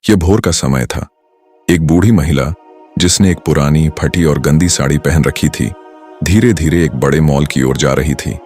यह भोर का समय था। एक बूढ़ी महिला जिसने एक पुरानी फटी और गंदी साड़ी पहन रखी थी, धीरे धीरे एक बड़े मॉल की ओर जा रही थी।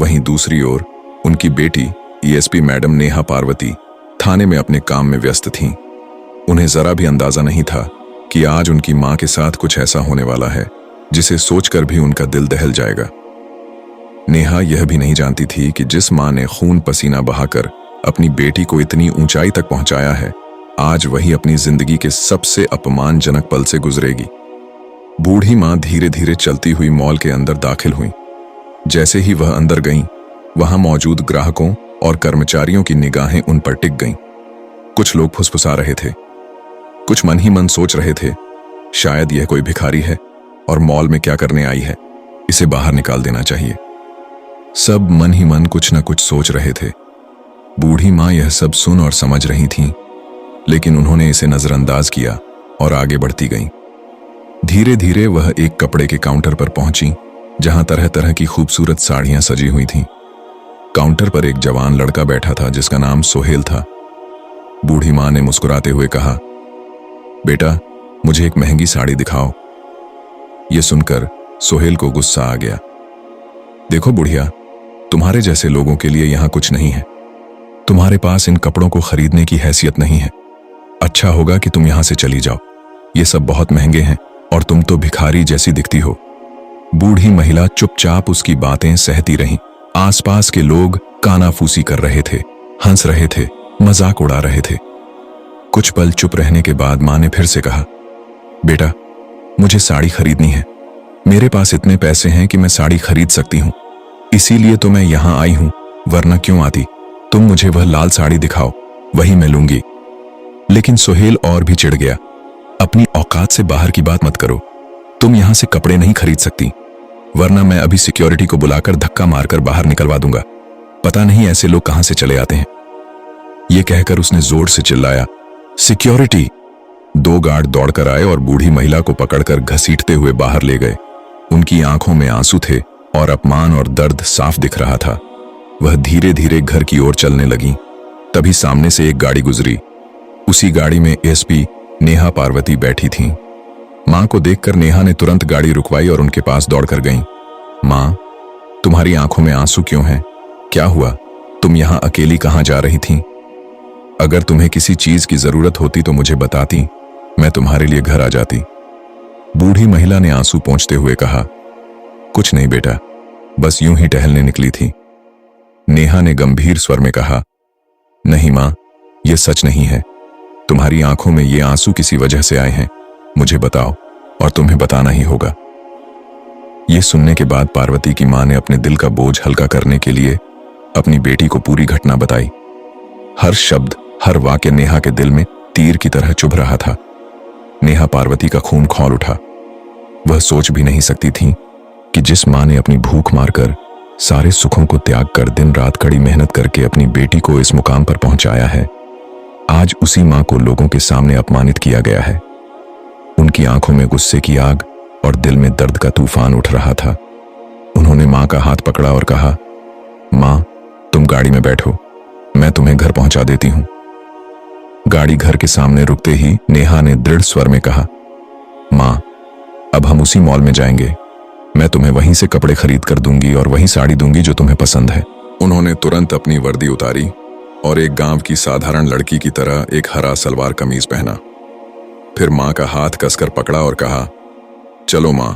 वहीं दूसरी ओर उनकी बेटी एएसपी मैडम नेहा पार्वती थाने में अपने काम में व्यस्त थीं। उन्हें जरा भी अंदाजा नहीं था कि आज उनकी मां के साथ कुछ ऐसा होने वाला है जिसे सोचकर भी उनका दिल दहल जाएगा। नेहा यह भी नहीं जानती थी कि जिस मां ने खून पसीना बहाकर अपनी बेटी को इतनी ऊंचाई तक पहुंचाया है, आज वही अपनी जिंदगी के सबसे अपमानजनक पल से गुजरेगी। बूढ़ी मां धीरे धीरे चलती हुई मॉल के अंदर दाखिल हुई। जैसे ही वह अंदर गईं, वहां मौजूद ग्राहकों और कर्मचारियों की निगाहें उन पर टिक गईं। कुछ लोग फुसफुसा रहे थे, कुछ मन ही मन सोच रहे थे, शायद यह कोई भिखारी है और मॉल में क्या करने आई है, इसे बाहर निकाल देना चाहिए। सब मन ही मन कुछ न कुछ सोच रहे थे। बूढ़ी मां यह सब सुन और समझ रही थीं, लेकिन उन्होंने इसे नजरअंदाज किया और आगे बढ़ती गईं। धीरे धीरे वह एक कपड़े के काउंटर पर पहुंची, जहां तरह तरह की खूबसूरत साड़ियां सजी हुई थीं। काउंटर पर एक जवान लड़का बैठा था जिसका नाम सोहेल था। बूढ़ी मां ने मुस्कुराते हुए कहा, बेटा, मुझे एक महंगी साड़ी दिखाओ। यह सुनकर सोहेल को गुस्सा आ गया। देखो बुढ़िया, तुम्हारे जैसे लोगों के लिए यहां कुछ नहीं है। तुम्हारे पास इन कपड़ों को खरीदने की हैसियत नहीं है। अच्छा होगा कि तुम यहां से चली जाओ। ये सब बहुत महंगे हैं और तुम तो भिखारी जैसी दिखती हो। बूढ़ी महिला चुपचाप उसकी बातें सहती रही। आसपास के लोग कानाफूसी कर रहे थे, हंस रहे थे, मजाक उड़ा रहे थे। कुछ पल चुप रहने के बाद मां ने फिर से कहा, बेटा, मुझे साड़ी खरीदनी है। मेरे पास इतने पैसे हैं कि मैं साड़ी खरीद सकती हूं, इसीलिए तो मैं यहां आई हूं, वरना क्यों आती। तुम मुझे वह लाल साड़ी दिखाओ, वही मैं लूंगी। लेकिन सोहेल और भी चिढ़ गया। अपनी औकात से बाहर की बात मत करो। तुम यहां से कपड़े नहीं खरीद सकती, वरना मैं अभी सिक्योरिटी को बुलाकर धक्का मारकर बाहर निकलवा दूंगा। पता नहीं ऐसे लोग कहां से चले आते हैं। यह कहकर उसने जोर से चिल्लाया, सिक्योरिटी। 2 गार्ड दौड़कर आए और बूढ़ी महिला को पकड़कर घसीटते हुए बाहर ले गए। उनकी आंखों में आंसू थे और अपमान और दर्द साफ दिख रहा था। वह धीरे धीरे घर की ओर चलने लगी। तभी सामने से एक गाड़ी गुजरी। उसी गाड़ी में एसपी नेहा पार्वती बैठी थीं। मां को देखकर नेहा ने तुरंत गाड़ी रुकवाई और उनके पास दौड़कर गईं। मां, तुम्हारी आंखों में आंसू क्यों हैं? क्या हुआ? तुम यहां अकेली कहां जा रही थीं? अगर तुम्हें किसी चीज की जरूरत होती तो मुझे बताती, मैं तुम्हारे लिए घर आ जाती। बूढ़ी महिला ने आंसू पोंछते हुए कहा, कुछ नहीं बेटा, बस यूं ही टहलने निकली थी। नेहा ने गंभीर स्वर में कहा, नहीं मां, यह सच नहीं है। तुम्हारी आंखों में ये आंसू किसी वजह से आए हैं। मुझे बताओ और तुम्हें बताना ही होगा। यह सुनने के बाद पार्वती की मां ने अपने दिल का बोझ हल्का करने के लिए अपनी बेटी को पूरी घटना बताई। हर शब्द, हर वाक्य नेहा के दिल में तीर की तरह चुभ रहा था। नेहा पार्वती का खून खौल उठा। वह सोच भी नहीं सकती थी कि जिस मां ने अपनी भूख मारकर सारे सुखों को त्याग कर दिन रात कड़ी मेहनत करके अपनी बेटी को इस मुकाम पर पहुंचाया है, आज उसी मां को लोगों के सामने अपमानित किया गया है। उनकी आंखों में गुस्से की आग और दिल में दर्द का तूफान उठ रहा था। उन्होंने मां का हाथ पकड़ा और कहा, मां, तुम गाड़ी में बैठो, मैं तुम्हें घर पहुंचा देती हूं। गाड़ी घर के सामने रुकते ही नेहा ने दृढ़ स्वर में कहा, मां, अब हम उसी मॉल में जाएंगे। मैं तुम्हें वहीं से कपड़े खरीद कर दूंगी और वही साड़ी दूंगी जो तुम्हें पसंद है। उन्होंने तुरंत अपनी वर्दी उतारी और एक गांव की साधारण लड़की की तरह एक हरा सलवार कमीज पहना। फिर मां का हाथ कसकर पकड़ा और कहा, चलो मां,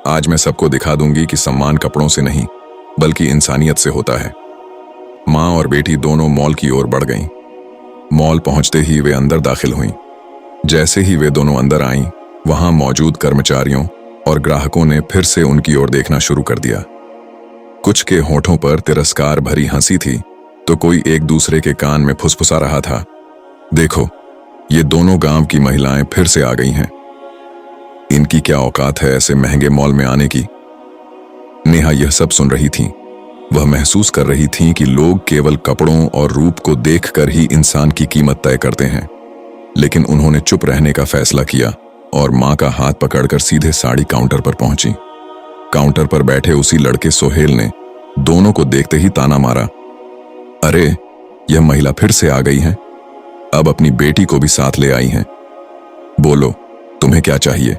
आज मैं सबको दिखा दूंगी कि सम्मान कपड़ों से नहीं बल्कि इंसानियत से होता है। मां और बेटी दोनों मॉल की ओर बढ़ गईं। मॉल पहुंचते ही वे अंदर दाखिल हुईं। जैसे ही वे दोनों अंदर आईं, वहां मौजूद कर्मचारियों और ग्राहकों ने फिर से उनकी ओर देखना शुरू कर दिया। कुछ के होठों पर तिरस्कार भरी हंसी थी, तो कोई एक दूसरे के कान में फुसफुसा रहा था, देखो, ये दोनों गांव की महिलाएं फिर से आ गई हैं। इनकी क्या औकात है ऐसे महंगे मॉल में आने की। नेहा यह सब सुन रही थी। वह महसूस कर रही थी कि लोग केवल कपड़ों और रूप को देखकर ही इंसान की कीमत तय करते हैं। लेकिन उन्होंने चुप रहने का फैसला किया और मां का हाथ पकड़कर सीधे साड़ी काउंटर पर पहुंची। काउंटर पर बैठे उसी लड़के सोहेल ने दोनों को देखते ही ताना मारा, अरे, यह महिला फिर से आ गई है। अब अपनी बेटी को भी साथ ले आई हैं। बोलो, तुम्हें क्या चाहिए?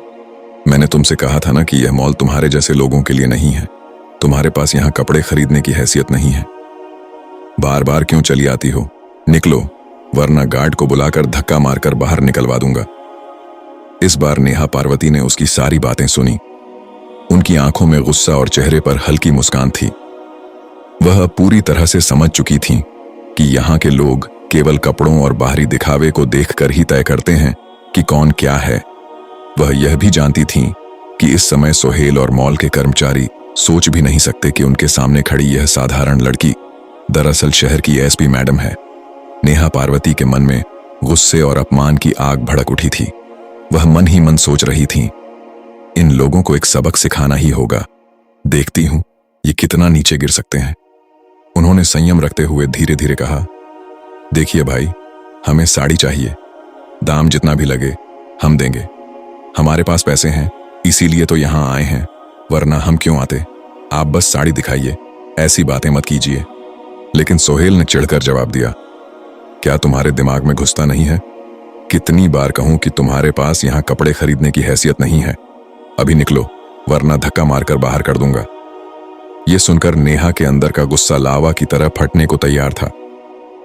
मैंने तुमसे कहा था ना कि यह मॉल तुम्हारे जैसे लोगों के लिए नहीं है। तुम्हारे पास यहां कपड़े खरीदने की हैसियत नहीं है। बार बार क्यों चली आती हो? निकलो, वरना गार्ड को बुलाकर धक्का मारकर बाहर निकलवा दूंगा। इस बार नेहा पार्वती ने उसकी सारी बातें सुनी। उनकी आंखों में गुस्सा और चेहरे पर हल्की मुस्कान थी। वह पूरी तरह से समझ चुकी थीं कि यहाँ के लोग केवल कपड़ों और बाहरी दिखावे को देखकर ही तय करते हैं कि कौन क्या है। वह यह भी जानती थीं कि इस समय सोहेल और मॉल के कर्मचारी सोच भी नहीं सकते कि उनके सामने खड़ी यह साधारण लड़की दरअसल शहर की एसपी मैडम है। नेहा पार्वती के मन में गुस्से और अपमान की आग भड़क उठी थी। वह मन ही मन सोच रही थी, इन लोगों को एक सबक सिखाना ही होगा। देखती हूं ये कितना नीचे गिर सकते हैं। उन्होंने संयम रखते हुए धीरे धीरे कहा, देखिए भाई, हमें साड़ी चाहिए। दाम जितना भी लगे हम देंगे। हमारे पास पैसे हैं, इसीलिए तो यहां आए हैं, वरना हम क्यों आते। आप बस साड़ी दिखाइए, ऐसी बातें मत कीजिए। लेकिन सोहेल ने चिढ़कर जवाब दिया, क्या तुम्हारे दिमाग में घुसता नहीं है? कितनी बार कहूं कि तुम्हारे पास यहां कपड़े खरीदने की हैसियत नहीं है। अभी निकलो, वरना धक्का मारकर बाहर कर दूंगा। यह सुनकर नेहा के अंदर का गुस्सा लावा की तरह फटने को तैयार था।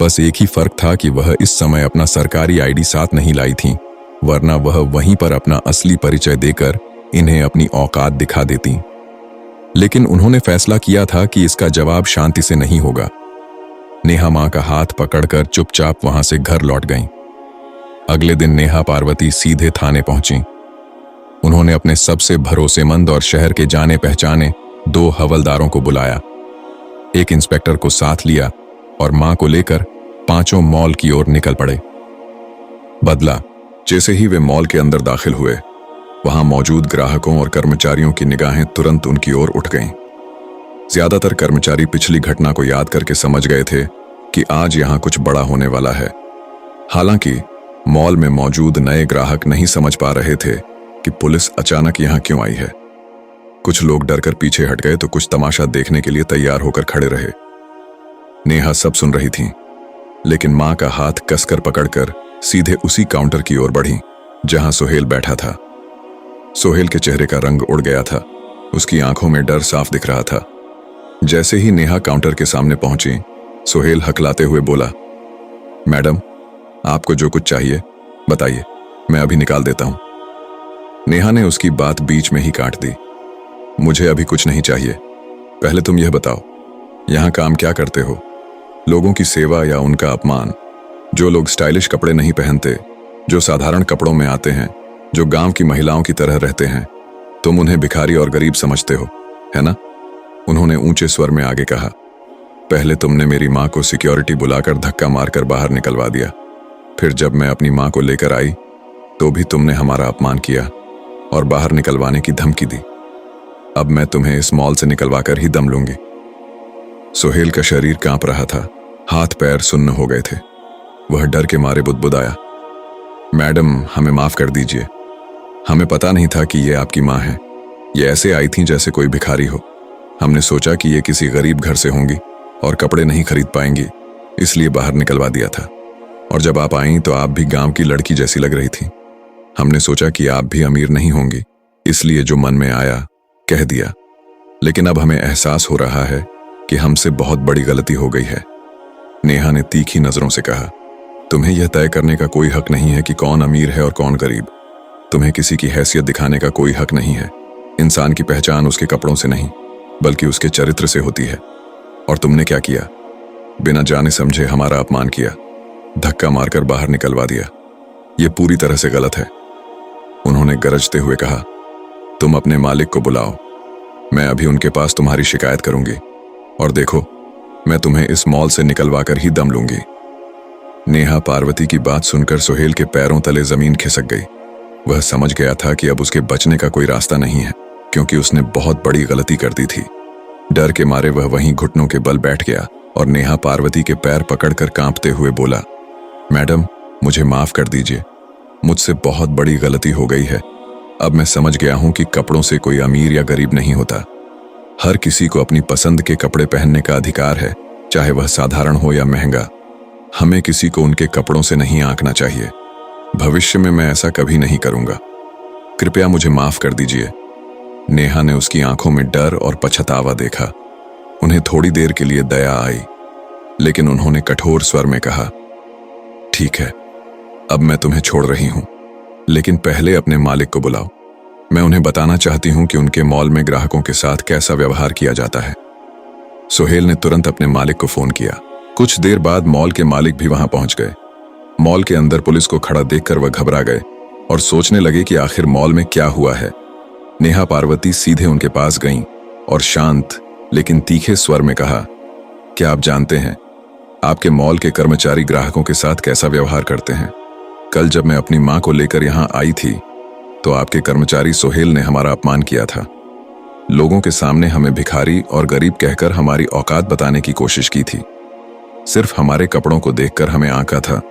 बस एक ही फर्क था कि वह इस समय अपना सरकारी आईडी साथ नहीं लाई थी, वरना वह वहीं पर अपना असली परिचय देकर इन्हें अपनी औकात दिखा देती। लेकिन उन्होंने फैसला किया था कि इसका जवाब शांति से नहीं होगा। नेहा मां का हाथ पकड़कर चुपचाप वहां से घर लौट गईं। अगले दिन नेहा पार्वती सीधे थाने पहुंची। उन्होंने अपने सबसे भरोसेमंद और शहर के जाने पहचाने 2 हवलदारों को बुलाया। एक इंस्पेक्टर को साथ लिया और मां को लेकर पांचों मॉल की ओर निकल पड़े। बदला, जैसे ही वे मॉल के अंदर दाखिल हुए, वहां मौजूद ग्राहकों और कर्मचारियों की निगाहें तुरंत उनकी ओर उठ गईं। ज्यादातर कर्मचारी पिछली घटना को याद करके समझ गए थे कि आज यहां कुछ बड़ा होने वाला है। हालांकि मॉल में मौजूद नए ग्राहक नहीं समझ पा रहे थे कि पुलिस अचानक यहां क्यों आई है। कुछ लोग डरकर पीछे हट गए तो कुछ तमाशा देखने के लिए तैयार होकर खड़े रहे। नेहा सब सुन रही थी, लेकिन मां का हाथ कसकर पकड़कर सीधे उसी काउंटर की ओर बढ़ी जहां सोहेल बैठा था। सोहेल के चेहरे का रंग उड़ गया था। उसकी आंखों में डर साफ दिख रहा था। जैसे ही नेहा काउंटर के सामने पहुंची, सोहेल हकलाते हुए बोला, मैडम, आपको जो कुछ चाहिए बताइए, मैं अभी निकाल देता हूं। नेहा ने उसकी बात बीच में ही काट दी। मुझे अभी कुछ नहीं चाहिए। पहले तुम यह बताओ, यहां काम क्या करते हो? लोगों की सेवा या उनका अपमान? जो लोग स्टाइलिश कपड़े नहीं पहनते, जो साधारण कपड़ों में आते हैं, जो गांव की महिलाओं की तरह रहते हैं, तुम उन्हें भिखारी और गरीब समझते हो, है ना? उन्होंने ऊंचे स्वर में आगे कहा। पहले तुमने मेरी मां को सिक्योरिटी बुलाकर धक्का मारकर बाहर निकलवा दिया। फिर जब मैं अपनी मां को लेकर आई तो भी तुमने हमारा अपमान किया और बाहर निकलवाने की धमकी दी। अब मैं तुम्हें इस मॉल से निकलवाकर ही दम लूंगी। सोहेल का शरीर कांप रहा था, हाथ पैर सुन्न हो गए थे। वह डर के मारे बुदबुदाया, मैडम, हमें माफ कर दीजिए। हमें पता नहीं था कि ये आपकी मां है। ये ऐसे आई थी जैसे कोई भिखारी हो। हमने सोचा कि ये किसी गरीब घर से होंगी और कपड़े नहीं खरीद पाएंगी, इसलिए बाहर निकलवा दिया था। और जब आप आईं तो आप भी गांव की लड़की जैसी लग रही थी। हमने सोचा कि आप भी अमीर नहीं होंगी, इसलिए जो मन में आया कह दिया। लेकिन अब हमें एहसास हो रहा है कि हमसे बहुत बड़ी गलती हो गई है। नेहा ने तीखी नजरों से कहा, तुम्हें यह तय करने का कोई हक नहीं है कि कौन अमीर है और कौन गरीब। तुम्हें किसी की हैसियत दिखाने का कोई हक नहीं है। इंसान की पहचान उसके कपड़ों से नहीं, बल्कि उसके चरित्र से होती है। और तुमने क्या किया? बिना जाने समझे हमारा अपमान किया, धक्का मारकर बाहर निकलवा दिया। यह पूरी तरह से गलत है। उन्होंने गरजते हुए कहा, तुम अपने मालिक को बुलाओ। मैं अभी उनके पास तुम्हारी शिकायत करूंगी और देखो, मैं तुम्हें इस मॉल से निकलवाकर ही दम लूंगी। नेहा पार्वती की बात सुनकर सोहेल के पैरों तले जमीन खिसक गई। वह समझ गया था कि अब उसके बचने का कोई रास्ता नहीं है, क्योंकि उसने बहुत बड़ी गलती कर दी थी। डर के मारे वह वहीं घुटनों के बल बैठ गया और नेहा पार्वती के पैर पकड़कर कांपते हुए बोला, मैडम, मुझे माफ कर दीजिए। मुझसे बहुत बड़ी गलती हो गई है। अब मैं समझ गया हूं कि कपड़ों से कोई अमीर या गरीब नहीं होता। हर किसी को अपनी पसंद के कपड़े पहनने का अधिकार है, चाहे वह साधारण हो या महंगा। हमें किसी को उनके कपड़ों से नहीं आंकना चाहिए। भविष्य में मैं ऐसा कभी नहीं करूंगा। कृपया मुझे माफ कर दीजिए। नेहा ने उसकी आंखों में डर और पछतावा देखा। उन्हें थोड़ी देर के लिए दया आई, लेकिन उन्होंने कठोर स्वर में कहा, ठीक है, अब मैं तुम्हें छोड़ रही हूं, लेकिन पहले अपने मालिक को बुलाओ। मैं उन्हें बताना चाहती हूं कि उनके मॉल में ग्राहकों के साथ कैसा व्यवहार किया जाता है। सुहेल ने तुरंत अपने मालिक को फोन किया। कुछ देर बाद मॉल के मालिक भी वहां पहुंच गए। मॉल के अंदर पुलिस को खड़ा देखकर वह घबरा गए और सोचने लगे कि आखिर मॉल में क्या हुआ है। नेहा पार्वती सीधे उनके पास गईं और शांत लेकिन तीखे स्वर में कहा, क्या आप जानते हैं आपके मॉल के कर्मचारी ग्राहकों के साथ कैसा व्यवहार करते हैं? कल जब मैं अपनी मां को लेकर यहां आई थी तो आपके कर्मचारी सुहेल ने हमारा अपमान किया था। लोगों के सामने हमें भिखारी और गरीब कहकर हमारी औकात बताने की कोशिश की थी। सिर्फ हमारे कपड़ों को देखकर हमें आंका था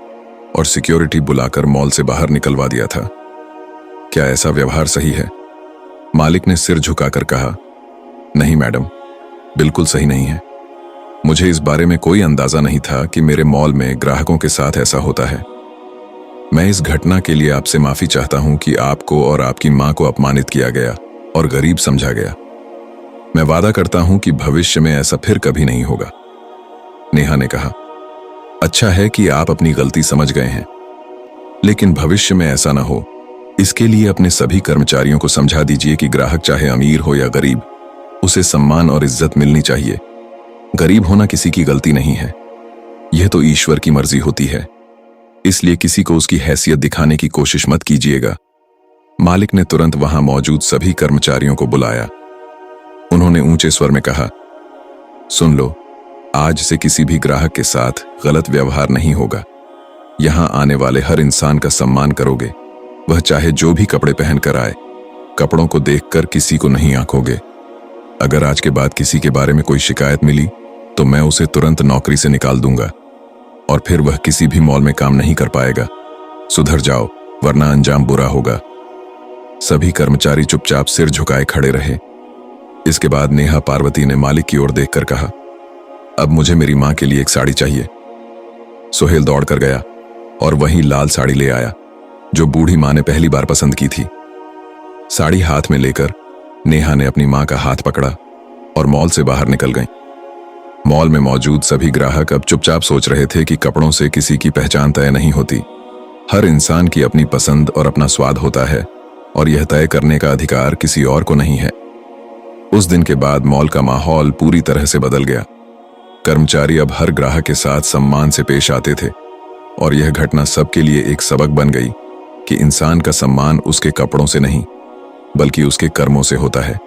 और सिक्योरिटी बुलाकर मॉल से बाहर निकलवा दिया था। क्या ऐसा व्यवहार सही है? मालिक ने सिर झुकाकर कहा, नहीं मैडम, बिल्कुल सही नहीं है। मुझे इस बारे में कोई अंदाजा नहीं था कि मेरे मॉल में ग्राहकों के साथ ऐसा होता है। मैं इस घटना के लिए आपसे माफी चाहता हूं कि आपको और आपकी मां को अपमानित किया गया और गरीब समझा गया। मैं वादा करता हूं कि भविष्य में ऐसा फिर कभी नहीं होगा। नेहा ने कहा, अच्छा है कि आप अपनी गलती समझ गए हैं, लेकिन भविष्य में ऐसा ना हो, इसके लिए अपने सभी कर्मचारियों को समझा दीजिए कि ग्राहक चाहे अमीर हो या गरीब, उसे सम्मान और इज्जत मिलनी चाहिए। गरीब होना किसी की गलती नहीं है, यह तो ईश्वर की मर्जी होती है। इसलिए किसी को उसकी हैसियत दिखाने की कोशिश मत कीजिएगा। मालिक ने तुरंत वहां मौजूद सभी कर्मचारियों को बुलाया। उन्होंने ऊंचे स्वर में कहा, सुन लो, आज से किसी भी ग्राहक के साथ गलत व्यवहार नहीं होगा। यहां आने वाले हर इंसान का सम्मान करोगे, वह चाहे जो भी कपड़े पहनकर आए। कपड़ों को देखकर किसी को नहीं आंकोगे। अगर आज के बाद किसी के बारे में कोई शिकायत मिली तो मैं उसे तुरंत नौकरी से निकाल दूंगा और फिर वह किसी भी मॉल में काम नहीं कर पाएगा। सुधर जाओ, वरना अंजाम बुरा होगा। सभी कर्मचारी चुपचाप सिर झुकाए खड़े रहे। इसके बाद नेहा पार्वती ने मालिक की ओर देखकर कहा, अब मुझे मेरी मां के लिए एक साड़ी चाहिए। सुहेल दौड़ कर गया और वही लाल साड़ी ले आया जो बूढ़ी मां ने पहली बार पसंद की थी। साड़ी हाथ में लेकर नेहा ने अपनी मां का हाथ पकड़ा और मॉल से बाहर निकल गईं। मॉल में मौजूद सभी ग्राहक अब चुपचाप सोच रहे थे कि कपड़ों से किसी की पहचान तय नहीं होती। हर इंसान की अपनी पसंद और अपना स्वाद होता है और यह तय करने का अधिकार किसी और को नहीं है। उस दिन के बाद मॉल का माहौल पूरी तरह से बदल गया। कर्मचारी अब हर ग्राहक के साथ सम्मान से पेश आते थे और यह घटना सबके लिए एक सबक बन गई कि इंसान का सम्मान उसके कपड़ों से नहीं बल्कि उसके कर्मों से होता है।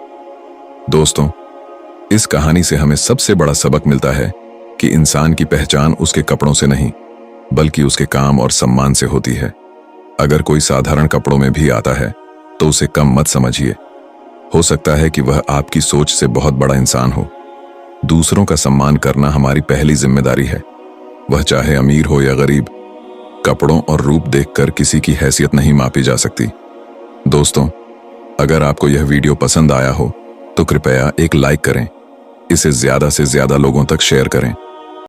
दोस्तों, इस कहानी से हमें सबसे बड़ा सबक मिलता है कि इंसान की पहचान उसके कपड़ों से नहीं बल्कि उसके काम और सम्मान से होती है। अगर कोई साधारण कपड़ों में भी आता है तो उसे कम मत समझिए। हो सकता है कि वह आपकी सोच से बहुत बड़ा इंसान हो। दूसरों का सम्मान करना हमारी पहली जिम्मेदारी है, वह चाहे अमीर हो या गरीब। कपड़ों और रूप देखकर किसी की हैसियत नहीं मापी जा सकती। दोस्तों, अगर आपको यह वीडियो पसंद आया हो तो कृपया एक लाइक करें, इसे ज्यादा से ज्यादा लोगों तक शेयर करें।